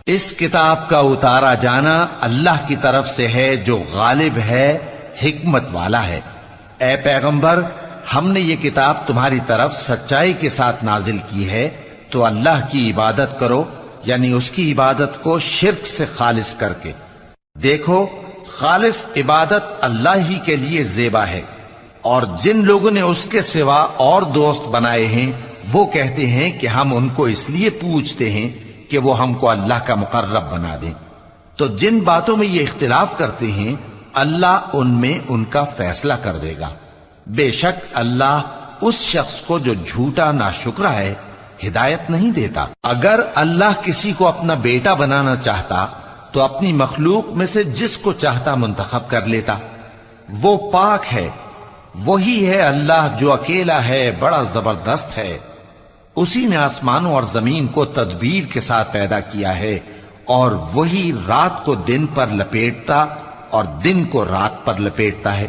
اس کتاب کا اتارا جانا اللہ کی طرف سے ہے جو غالب ہے، حکمت والا ہے۔ اے پیغمبر، ہم نے یہ کتاب تمہاری طرف سچائی کے ساتھ نازل کی ہے، تو اللہ کی عبادت کرو، یعنی اس کی عبادت کو شرک سے خالص کر کے۔ دیکھو، خالص عبادت اللہ ہی کے لیے زیبا ہے، اور جن لوگوں نے اس کے سوا اور دوست بنائے ہیں وہ کہتے ہیں کہ ہم ان کو اس لیے پوچھتے ہیں کہ وہ ہم کو اللہ کا مقرب بنا دیں۔ تو جن باتوں میں یہ اختلاف کرتے ہیں اللہ ان میں ان کا فیصلہ کر دے گا۔ بے شک اللہ اس شخص کو جو جھوٹا ناشکرا ہے ہدایت نہیں دیتا۔ اگر اللہ کسی کو اپنا بیٹا بنانا چاہتا تو اپنی مخلوق میں سے جس کو چاہتا منتخب کر لیتا۔ وہ پاک ہے، وہی ہے اللہ جو اکیلا ہے، بڑا زبردست ہے۔ اسی نے آسمانوں اور زمین کو تدبیر کے ساتھ پیدا کیا ہے، اور وہی رات کو دن پر لپیٹتا اور دن کو رات پر لپیٹتا ہے۔